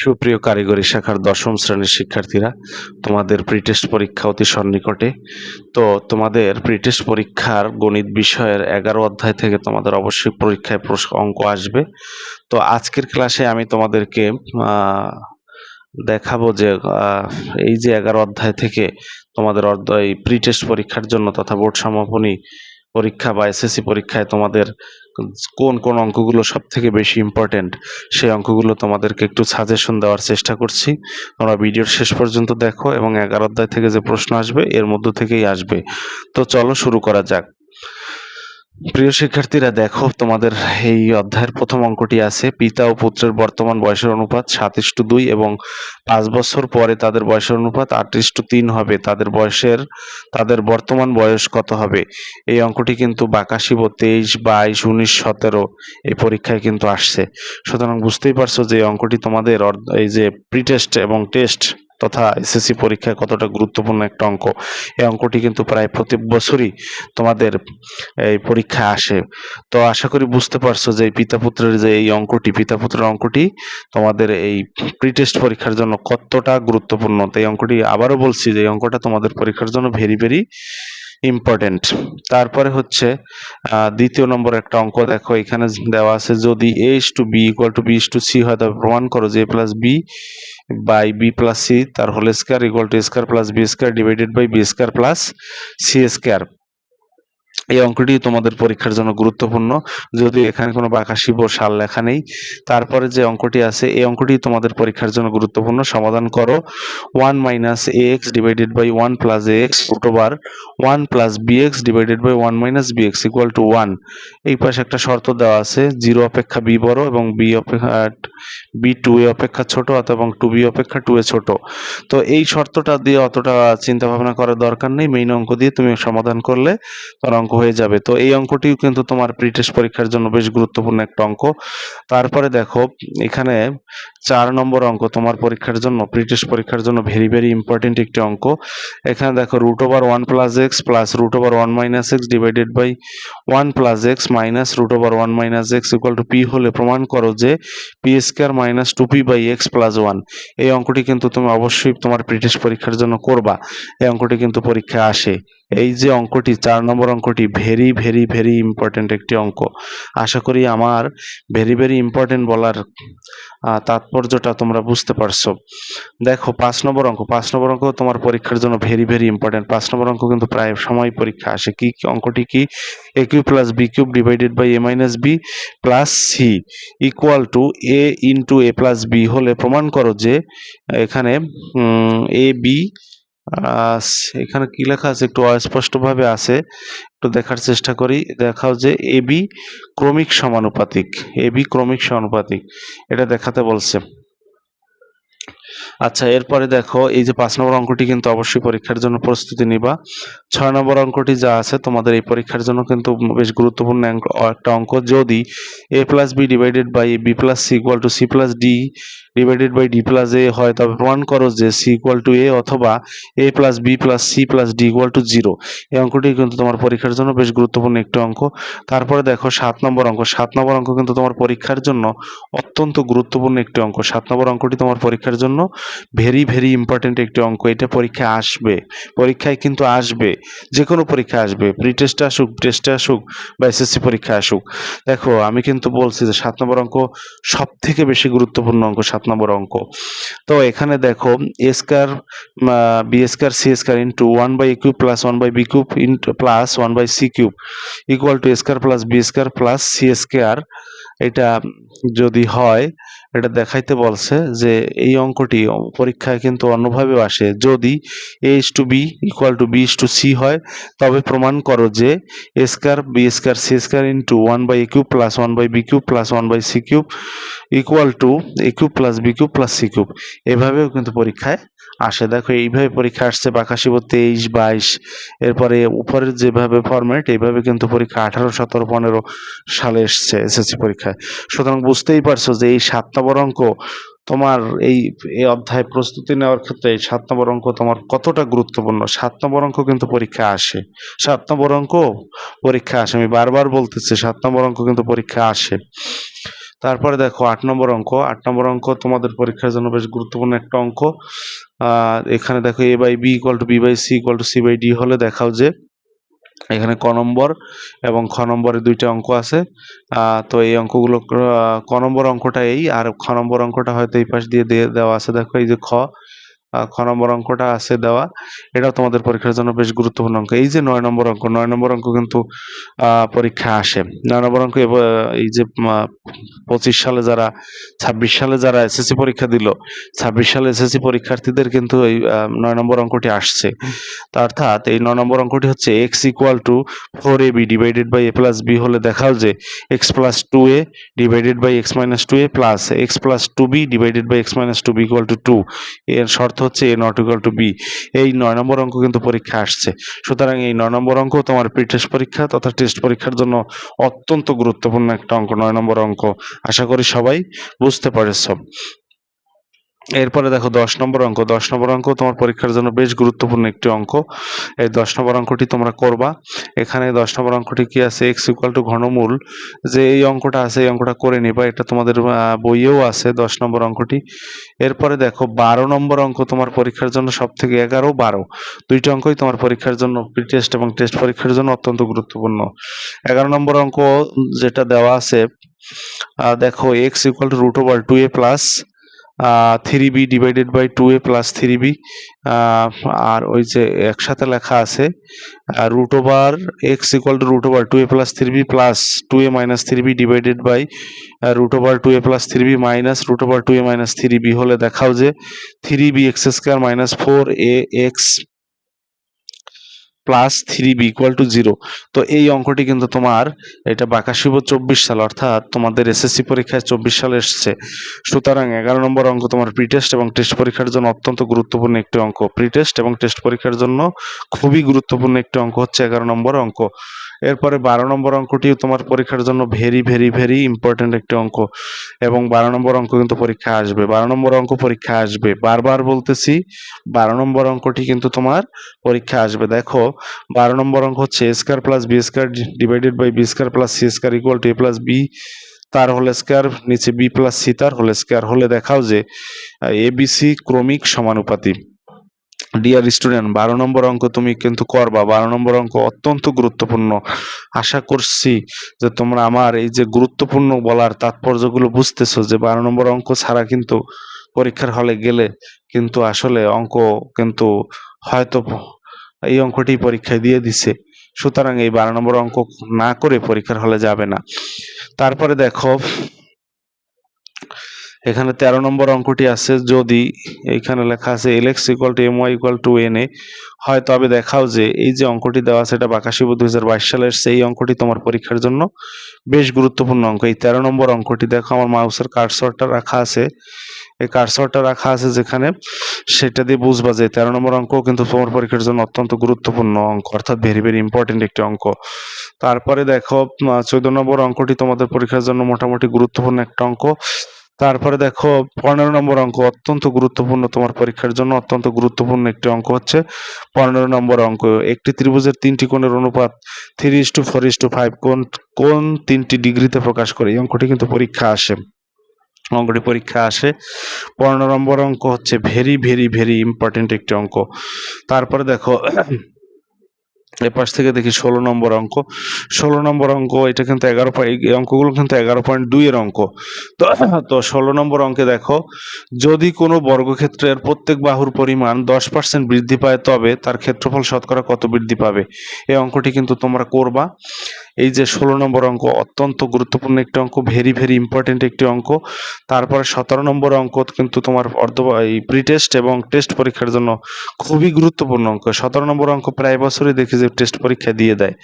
সুপ্রিয় কারিগরি শাখার দশম শ্রেণীর শিক্ষার্থীরা, তোমাদের প্রিটেস্ট পরীক্ষা অতি সন্নিকটে। তো তোমাদের প্রিটেস্ট পরীক্ষার গণিত বিষয়ের 11 অধ্যায় থেকে তোমাদের অবশ্যই পরীক্ষায় অঙ্ক আসবে। তো আজকের ক্লাসে আমি তোমাদেরকে দেখাবো যে এই যে 11 অধ্যায় থেকে তোমাদের এই প্রিটেস্ট পরীক্ষার জন্য তথা বোর্ড সমাপনী পরীক্ষা বা এসএসসি পরীক্ষায় তোমাদের কোন কোন অঙ্কগুলো সব থেকে বেশি ইম্পর্টেন্ট, সেই অঙ্কগুলো তোমাদেরকে একটু সাজেশন দেওয়ার চেষ্টা করছি। তোমরা ভিডিওর শেষ পর্যন্ত দেখো এবং 11 অধ্যায় থেকে যে প্রশ্ন আসবে এর মধ্য থেকেই আসবে। তো চলো শুরু করা যাক। প্রিয় শিক্ষার্থীরা, দেখো তোমাদের এই অধ্যায়ের প্রথম অঙ্কটি আছে পিতা ও পুত্রের বর্তমান বয়সের অনুপাত 7:2 এবং 5 বছর পরে তাদের বয়সের অনুপাত 8:3 হবে। তাদের বর্তমান বয়স কত হবে? এই অঙ্কটি কিন্তু বাকাশিব 23, 22, 19, 17 এই পরীক্ষায় কিন্তু আসছে। সুতরাং বুঝতেই পারছো যে এই অঙ্কটি তোমাদের এই যে প্রিটেস্ট এবং টেস্ট তথা এসএসসি পরীক্ষায় কতটা গুরুত্বপূর্ণ একটা অঙ্ক। এই অঙ্কটি কিন্তু প্রায় প্রতি বছরই তোমাদের এই পরীক্ষায় আসে। তো আশা করি বুঝতে পারছো যে এই পিতা পুত্রের অঙ্কটি তোমাদের এই প্রিটেস্ট পরীক্ষার জন্য কতটা গুরুত্বপূর্ণ। তো এই অঙ্কটি আবারও বলছি যে এই অঙ্কটা তোমাদের পরীক্ষার জন্য ভেরি ভেরি ইম্পর্টেন্ট। তারপরে হচ্ছে দ্বিতীয় নম্বর একটা অঙ্ক দেখো, এখানে দেওয়া আছে যদি a:b=b:c হয় তবে প্রমাণ করো যে a+b/b+c তার whole square = a² + b² b² + c²। এই অঙ্কটি তোমাদের পরীক্ষার জন্য গুরুত্বপূর্ণ, যদিও এখানে কোনো বাকাশিব সাল লেখা নেই। তারপরে যে অঙ্কটি আছে এই অঙ্কটি তোমাদের পরীক্ষার জন্য গুরুত্বপূর্ণ। সমাধান করো 1 - ax / 1 + ax √1 + bx / 1 - bx = 1। এই পাশে একটা শর্ত দেওয়া আছে 0 অপেক্ষা b বড় এবং b 2a অপেক্ষা ছোট এবং 2b অপেক্ষা 2a ছোট। তো এই শর্তটা দিয়ে অতটা চিন্তা ভাবনা করার দরকার নেই, মেইন অঙ্ক দিয়ে তুমি সমাধান করলে তোমার অঙ্ক হয়ে যাবে। তো এই অঙ্কটিও কিন্তু তোমার প্রিটেস্ট পরীক্ষার জন্য বেশ গুরুত্বপূর্ণ একটা অঙ্ক। তারপরে দেখো এখানে 4 নম্বর অঙ্ক তোমার পরীক্ষার জন্য প্রিটেস্ট পরীক্ষার জন্য ভেরি ভেরি ইম্পর্টেন্ট একটি অঙ্ক। এখানে দেখো √1 + x + √1 - x / 1 + x - √1 - x = p হলে প্রমাণ করো যে p² - 2p/x + 1। এই অঙ্কটি কিন্তু তুমি অবশ্যই তোমার প্রিটেস্ট পরীক্ষার জন্য করবা। এই অঙ্কটি কিন্তু পরীক্ষায় আসে। এই যে অঙ্কটি 4 নম্বর অঙ্কটি ভেরি ভেরি ভেরি ইম্পর্টেন্ট একটি অঙ্ক। আশা করি আমার ভেরি ভেরি ইম্পর্টেন্ট বলার তাৎপর্যটা তোমরা বুঝতে পারছো। দেখো 5 নম্বর অঙ্ক তোমার পরীক্ষার জন্য ভেরি ভেরি ইম্পর্টেন্ট। 5 নম্বর অঙ্ক কিন্তু প্রায় সময় পরীক্ষা আসে। কি অঙ্কটি কি? a³ + b³ / a - b + c = a * a + b হলে প্রমাণ করো যে এখানে a b এখানে কি লেখা আছে একটু অস্পষ্টভাবে আছে, একটু দেখার চেষ্টা করি। দেখাও যে ab ক্রমিক সমানুপাতিক, এটা দেখাতে বলছে। আচ্ছা, এরপরে দেখো এই যে 5 নম্বর অঙ্কটি কিন্তু অবশ্যই পরীক্ষার জন্য প্রস্তুতি নিবা। 6 নম্বর অঙ্কটি যা আছে তোমাদের এই পরীক্ষার জন্য কিন্তু বেশ গুরুত্বপূর্ণ একটা অঙ্ক। যদি a + b / b + c = c + d / d + a হয় তবে প্রমাণ করো যে c = a অথবা a + b + c + d = 0। এই অঙ্কটি কিন্তু তোমার পরীক্ষার জন্য বেশ গুরুত্বপূর্ণ একটি অঙ্ক। তারপরে দেখো 7 নম্বর অঙ্ক কিন্তু তোমার পরীক্ষার জন্য অত্যন্ত গুরুত্বপূর্ণ একটি অঙ্ক। 7 নম্বর অঙ্কটি তোমার পরীক্ষার জন্য ভেরি ভেরি ইম্পর্টেন্ট একটি অঙ্ক। এটা পরীক্ষায় আসবে, পরীক্ষায় কিন্তু আসবে, যে কোনো পরীক্ষায় আসবে, প্রি টেস্টে আসুক, টেস্টে আসুক বা এসএসসি পরীক্ষায় আসুক। দেখো আমি কিন্তু বলছি যে 7 নম্বর অঙ্ক সব থেকে বেশি গুরুত্বপূর্ণ অঙ্ক। 7 নম্বর অঙ্ক তো এখানে দেখো a² b² c² * 1/a³ + 1/b³ + 1/c³ = a² + b² + c²। এটা যদি হয়, এটা দেখাইতে বলছে যে এই অঙ্কটি পরীক্ষায় কিন্তু অন্যভাবেও আসে। যদি a:b = b:c হয় তবে প্রমাণ করো যে a² b² c² * 1/a³ + 1/b³ + 1/c³ = a³ + b³ + c³। এভাবেও কিন্তু পরীক্ষায় আসে। দেখো এইভাবে পরীক্ষা আসছে বাকাশিব 23, 22। এরপরে উপরের যেভাবে ফরম্যাট এইভাবে কিন্তু পরীক্ষা 18, 17, 15 সালে এসছে এসএসসি পরীক্ষায়। সুতরাং বুঝতেই পারছো যে এই 7 নম্বর অঙ্ক তোমার এই অধ্যায় প্রস্তুতি নেওয়ার ক্ষেত্রে এই 7 নম্বর অঙ্ক তোমার কতটা গুরুত্বপূর্ণ। 7 নম্বর অঙ্ক কিন্তু পরীক্ষায় আসে। 7 নম্বর অঙ্ক পরীক্ষায় আসে। আমি বারবার বলতেছি 7 নম্বর অঙ্ক কিন্তু পরীক্ষায় আসে। তারপরে দেখো 8 নম্বর অঙ্ক। 8 নম্বর অঙ্ক তোমাদের পরীক্ষার জন্য বেশ গুরুত্বপূর্ণ একটা অঙ্ক। এখানে দেখো a/b = b/c = c/d হলে দেখাও যে এখানে ক নম্বর এবং খ নম্বরের 2টা অঙ্ক আছে। তো এই অঙ্কগুলো ক নম্বর অঙ্কটা এই, আর খ নম্বর অঙ্কটা হয়তো এই পাশ দিয়ে দেওয়া আছে। দেখো এই যে খ নম্বর অঙ্কটা আছে দেওয়া। এটাও তোমাদের পরীক্ষার জন্য বেশ গুরুত্বপূর্ণ অঙ্ক। এই যে 9 নম্বর অঙ্ক, 9 নম্বর অঙ্ক কিন্তু পরীক্ষায় আসে। 9 নম্বর অঙ্ক এই যে 25 সালে যারা 26 সালে যারা এসএসসি পরীক্ষা দিল, 26 সালে এসএসসি পরীক্ষার্থীদের কিন্তু এই 9 নম্বর অঙ্কটি আসছে। অর্থাৎ এই 9 নম্বর অঙ্কটি হচ্ছে x = 4ab / a + b হলে দেখাও যে x + 2a / x - 2a plus x + 2b / x - 2b = 2। এর শর্ত হচ্ছে a ≠ b। এই 9 নম্বর অঙ্ক কিন্তু পরীক্ষা আসছে। সুতরাং এই 9 নম্বর অঙ্ক তোমার প্রি-টেস্ট পরীক্ষা তথা টেস্ট পরীক্ষার জন্য অত্যন্ত গুরুত্বপূর্ণ একটা অঙ্ক, 9 নম্বর অঙ্ক। আশা করি সবাই বুঝতে পেরেছ। এরপরে দেখো 10 নম্বর অঙ্ক। 10 নম্বর অঙ্ক তোমার পরীক্ষার জন্য বেশ গুরুত্বপূর্ণ একটি অঙ্ক। এই 10 নম্বর অঙ্কটি তোমরা করবা। এখানে 10 নম্বর অঙ্কটি কি আছে, x = ঘনমূল, যে এই অঙ্কটা আছে এই অঙ্কটা করে নিবা। এটা তোমাদের বইয়েও আছে 10 নম্বর অঙ্কটি। এরপরে দেখো 12 নম্বর অঙ্ক তোমার পরীক্ষার জন্য সবথেকে 11, 12 দুইটা অঙ্কই তোমার পরীক্ষার জন্য প্রি-টেস্ট এবং টেস্ট পরীক্ষার জন্য অত্যন্ত গুরুত্বপূর্ণ। 11 নম্বর অঙ্ক যেটা দেওয়া আছে, দেখো x = √2a plus 3b / 2a plus 3b, আর ওই যে একসাথে লেখা আছে x = √2a plus 3b plus 2a minus 3b divided by √2a plus 3b minus √2a minus 3b হলে দেখাও যে 3bx² minus 4ax plus 3b = 0। তো এই অঙ্কটি কিন্তু তোমার এটা বাকাশিব 24 সাল, অর্থাৎ তোমাদের এসএসসি পরীক্ষায় 24 সালে এসছে। সুতরাং 11 নম্বর অঙ্ক তোমার প্রি-টেস্ট এবং টেস্ট পরীক্ষার জন্য অত্যন্ত গুরুত্বপূর্ণ একটি অঙ্ক। প্রি-টেস্ট এবং টেস্ট পরীক্ষার জন্য খুবই গুরুত্বপূর্ণ একটি অঙ্ক হচ্ছে 11 নম্বর অঙ্ক। এরপরে 12 নম্বর অঙ্কটিও তোমার পরীক্ষার জন্য ভেরি ভেরি ভেরি ইম্পর্টেন্ট একটি অঙ্ক, এবং 12 নম্বর অঙ্ক কিন্তু পরীক্ষা আসবে। 12 নম্বর অঙ্ক পরীক্ষা আসবে, বারবার বলতেছি 12 নম্বর অঙ্কটি কিন্তু তোমার পরীক্ষা আসবে। দেখো 12 নম্বর অঙ্ক হচ্ছে a² + b² / b² + c² = a + b তার হোল স্কয়ার, নিচে b + c তার হোল স্কয়ার হলে দেখাও যে abc ক্রমিক সমানুপাতি। ডিয়ার স্টুডেন্ট, 12 নম্বর অঙ্ক তুমি কিন্তু করবা। 12 নম্বর অঙ্ক অত্যন্ত গুরুত্বপূর্ণ। আশা করছি যে তোমরা আমার এই যে গুরুত্বপূর্ণ বলার তাৎপর্যগুলো বুঝতেছো, যে 12 নম্বর অঙ্ক ছাড়া কিন্তু পরীক্ষার হলে গেলে কিন্তু আসলে অঙ্ক কিন্তু হয়তো এই অঙ্কটি পরীক্ষায় দিয়ে দিছে। সুতরাং এই 12 নম্বর অঙ্ক না করে পরীক্ষার হলে যাবে না। তারপরে দেখো এখানে 13 নম্বর অঙ্কটি আছে, যদি এইখানে লেখা আছে lx = my = na হয়, তবে দেখাও যে এই যে অঙ্কটি দেওয়া আছে এটা বাকাশিব 2022 সালে এসছে। এই অঙ্কটি তোমার পরীক্ষার জন্য বেশ গুরুত্বপূর্ণ অঙ্ক। এই 13 নম্বর অঙ্কটি দেখো, আমার মাউসের কার্সরটা রাখা আছে, এই কার্সরটা রাখা আছে যেখানে, সেটা দিয়ে বুঝবা যে 13 নম্বর অঙ্ক কিন্তু তোমার পরীক্ষার জন্য অত্যন্ত গুরুত্বপূর্ণ অঙ্ক, অর্থাৎ ভেরি ভেরি ইম্পর্টেন্ট একটি অঙ্ক। তারপরে দেখো 14 নম্বর অঙ্কটি তোমাদের পরীক্ষার জন্য মোটামুটি গুরুত্বপূর্ণ একটা অঙ্ক। তারপরে দেখো 15 নম্বর অঙ্ক অত্যন্ত গুরুত্বপূর্ণ, তোমার পরীক্ষার জন্য অত্যন্ত গুরুত্বপূর্ণ একটি অঙ্ক হচ্ছে 15 নম্বর অঙ্ক। একটি ত্রিভুজের 3টি কোণের অনুপাত 3:4:5 কোন 3টি ডিগ্রিতে প্রকাশ করে। এই অঙ্কটি কিন্তু পরীক্ষা আসে, অঙ্কটি পরীক্ষা আসে। 15 নম্বর অঙ্ক হচ্ছে ভেরি ভেরি ভেরি ইম্পর্টেন্ট একটি অঙ্ক। তারপরে দেখো এপাশ থেকে দেখি 16 নম্বর অঙ্ক। 16 নম্বর অঙ্ক এটা কিন্তু 11 এই অঙ্কগুলো কিন্তু 11.2 এর অঙ্ক। তো 16 নম্বর অঙ্কে দেখো, যদি কোনো বর্গক্ষেত্রের প্রত্যেক বাহুর পরিমাণ 10% বৃদ্ধি পায় তবে তার ক্ষেত্রফল শতকরা কত বৃদ্ধি পাবে। এই অঙ্কটি কিন্তু তোমরা করবা। এই যে 16 নম্বর অঙ্ক অত্যন্ত গুরুত্বপূর্ণ একটি অঙ্ক, ভেরি ভেরি ইম্পর্টেন্ট একটি অঙ্ক। তারপরে 17 নম্বর অঙ্ক কিন্তু তোমার এই প্রি-টেস্ট এবং টেস্ট পরীক্ষার জন্য খুবই গুরুত্বপূর্ণ অঙ্ক। 17 নম্বর অঙ্ক প্রায় বছরই দেখি যে টেস্ট পরীক্ষা দিয়ে দেয়।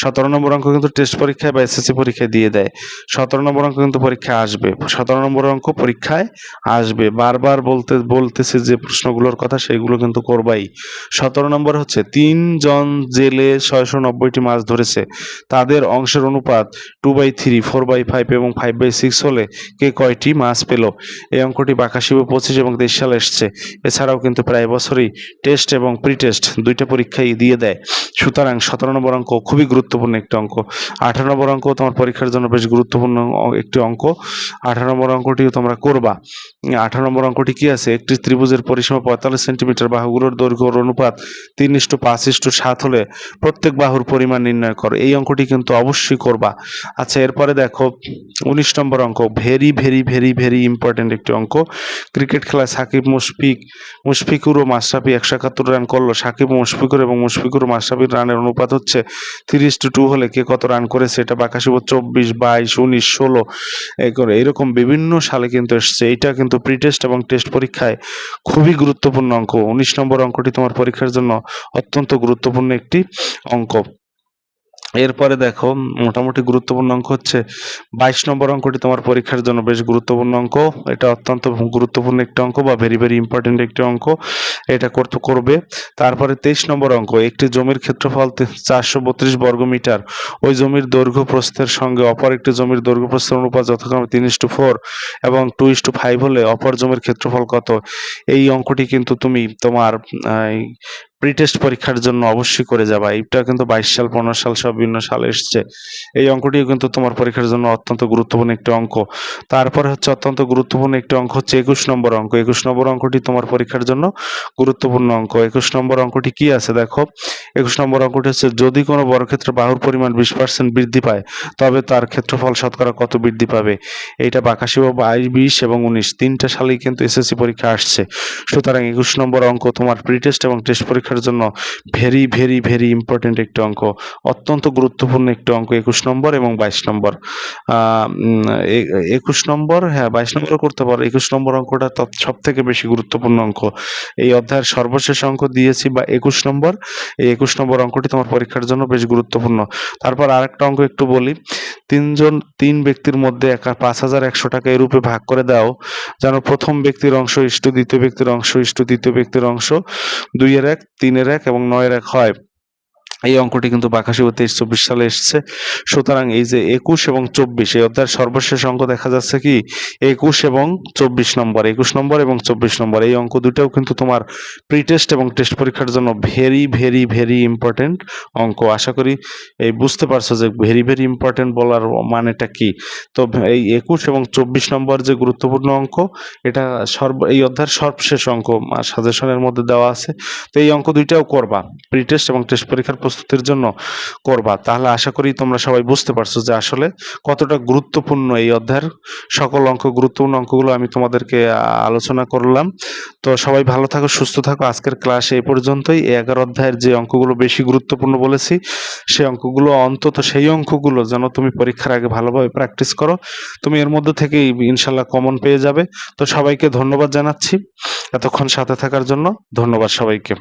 17 নম্বর অঙ্ক কিন্তু টেস্ট পরীক্ষায় বা এসএসসি পরীক্ষায় দিয়ে দেয়। 17 নম্বর অঙ্ক কিন্তু পরীক্ষায় আসবে। 17 নম্বর অঙ্ক পরীক্ষায় আসবে, বারবার বলতেছে যে প্রশ্নগুলোর কথা, সেগুলো কিন্তু করবাই। 17 নম্বর হচ্ছে 3 জন জেলে 690টি মাছ ধরেছে, তাদের ত্রিভুজের অংশের অনুপাত 2/3, 4/5 এবং 5/6 হলে কে কয়টি মাস পেল? এই অঙ্কটি বাঁকাশিব 25 এবং 23 সালে এসছে। এছাড়াও কিন্তু প্রায় বছরই টেস্ট এবং প্রি টেস্ট দুইটা পরীক্ষাই দিয়ে দেয়। সুতরাং 17 নম্বর অঙ্ক খুবই গুরুত্বপূর্ণ একটি অঙ্ক। 18 নম্বর অঙ্ক তোমার পরীক্ষার জন্য বেশ গুরুত্বপূর্ণ একটি অঙ্ক। 18 নম্বর অঙ্কটিও তোমরা করবা। 18 নম্বর অঙ্কটি কি আছে? একটি ত্রিভুজের পরিসীমা 45 সেন্টিমিটার, বাহুগুলোর দৈর্ঘ্যের অনুপাত 3:5:7 হলে প্রত্যেক বাহুর পরিমাণ নির্ণয় করো। এই অঙ্কটি কিন্তু অবশ্যই করবা। আচ্ছা, এরপরে দেখো 19 নম্বর অঙ্ক, very very very very important একটি অঙ্ক। ক্রিকেট খেলায় সাকিব মুশফিকুর ও মাশরাফি 171 রান করলো। সাকিব মুশফিকুর এবং মুশফিকুর ও মাশরাফির রানের অনুপাত হচ্ছে 3:2 হলে কে কত রান করেছে? এটা বাঁকাশিব 24, 22, 19, 16 এরকম বিভিন্ন সালে কিন্তু এসছে। এইটা কিন্তু প্রি টেস্ট এবং টেস্ট পরীক্ষায় খুবই গুরুত্বপূর্ণ অঙ্ক। 19 নম্বর অঙ্কটি তোমার পরীক্ষার জন্য অত্যন্ত গুরুত্বপূর্ণ একটি অঙ্ক। এরপরে দেখো মোটামুটি গুরুত্বপূর্ণ অঙ্ক হচ্ছে 22 নম্বর অঙ্কটি তোমার পরীক্ষার জন্য বেশ গুরুত্বপূর্ণ অঙ্ক। এটা অত্যন্ত গুরুত্বপূর্ণ একটি অঙ্ক বা ভেরি ভেরি ইম্পর্টেন্ট একটি অঙ্ক। এটা করবে। তারপরে 23 নম্বর অঙ্ক, একটি জমির ক্ষেত্রফল 432 বর্গমিটার। ওই জমির দৈর্ঘ্য প্রস্থের সঙ্গে অপর একটি জমির দৈর্ঘ্য প্রস্থের অনুপাত যথাক্রমে 3:4 এবং 2:5 হলে অপর জমির ক্ষেত্রফল কত? এই অঙ্কটি কিন্তু তুমি তোমার প্রি টেস্ট পরীক্ষার জন্য অবশ্যই করে যাবা। এইটা কিন্তু 22 সাল, 15 সাল সব বিভিন্ন সালে এসছে। এই অঙ্কটিও কিন্তু তোমার পরীক্ষার জন্য অত্যন্ত গুরুত্বপূর্ণ একটি অঙ্ক। তারপরে হচ্ছে অত্যন্ত গুরুত্বপূর্ণ একটি অঙ্ক হচ্ছে 21 নম্বর অঙ্ক। 21 নম্বর অঙ্কটি তোমার পরীক্ষার জন্য গুরুত্বপূর্ণ অঙ্ক। 21 নম্বর অঙ্কটি কি আছে দেখো। 21 নম্বর অঙ্কটি হচ্ছে, যদি কোনো বর্গক্ষেত্রে বাহুর পরিমাণ 20% বৃদ্ধি পায় তবে তার ক্ষেত্রফল শতকরা কত বৃদ্ধি পাবে? এইটা বাঁকাশিব 22, 20 এবং 19 তিনটা সালেই কিন্তু এসএসসি পরীক্ষা আসছে। সুতরাং 21 নম্বর অঙ্ক তোমার প্রি টেস্ট এবং টেস্ট পরীক্ষার জন্য ভেরি ভেরি ভেরি ইম্পর্টেন্ট একটি অঙ্ক, অত্যন্ত গুরুত্বপূর্ণ একটি অঙ্ক। 21 নম্বর এবং 22 নম্বর। 21 নম্বর, হ্যাঁ 22 নম্বরও করতে পারো। 21 নম্বর অঙ্কটা সব থেকে বেশি গুরুত্বপূর্ণ অঙ্ক। এই অধ্যায়ের সর্বশেষ অঙ্ক দিয়েছি বা 21 নম্বর। এই 21 নম্বর অঙ্কটি তোমার পরীক্ষার জন্য বেশ গুরুত্বপূর্ণ। তারপর আরেকটা অঙ্ক একটু বলি। তিন ব্যক্তির মধ্যে 5,100 টাকা এরূপে ভাগ করে দাও যেন প্রথম ব্যক্তির অংশ ইস্টু দ্বিতীয় ব্যক্তির অংশ ইস্টু তৃতীয় ব্যক্তির অংশ 2-1, 3-1 এবং 9-1 হয়। এই অঙ্কটি কিন্তু বাঁকাশিব 23-24 সালে এসছে। সুতরাং এই যে 21 এবং 24, এই অধ্যায়ের সর্বশেষ অঙ্ক দেখা যাচ্ছে কি 21 এবং 24 নম্বর। 21 নম্বর এবং 24 নম্বর এই অঙ্ক দুটাও কিন্তু তোমার প্রি টেস্ট এবং টেস্ট পরীক্ষার জন্য ভেরি ভেরি ভেরি ইম্পর্টেন্ট অঙ্ক। আশা করি এই বুঝতে পারছো যে ভেরি ভেরি ইম্পর্টেন্ট বলার মানেটা কি। তো এই 21 এবং 24 নম্বর যে গুরুত্বপূর্ণ অঙ্ক, এটা এই অধ্যায়ের সর্বশেষ অঙ্ক সাজেশনের মধ্যে দেওয়া আছে। তো এই অঙ্ক দুইটাও করবা, প্রি টেস্ট এবং টেস্ট পরীক্ষার প্রস্তুতির জন্য করবা। তাহলে আশা করি তোমরা সবাই বুঝতে পারছো যে আসলে কতটা গুরুত্বপূর্ণ এই অধ্যায়ের সকল অঙ্ক। গুরুত্বপূর্ণ অঙ্কগুলো আমি তোমাদেরকে আলোচনা করলাম। তো সবাই ভালো থাকো, সুস্থ থাকো। আজকের ক্লাস এই পর্যন্তই। এই 11 অধ্যায়ের যে অঙ্কগুলো বেশি গুরুত্বপূর্ণ বলেছি সেই অঙ্কগুলো, অন্তত সেই অঙ্কগুলো যেন তুমি পরীক্ষার আগে ভালোভাবে প্র্যাকটিস করো। তুমি এর মধ্যে থেকেই ইনশাল্লাহ কমন পেয়ে যাবে। তো সবাইকে ধন্যবাদ জানাচ্ছি এতক্ষণ সাথে থাকার জন্য। ধন্যবাদ সবাইকে।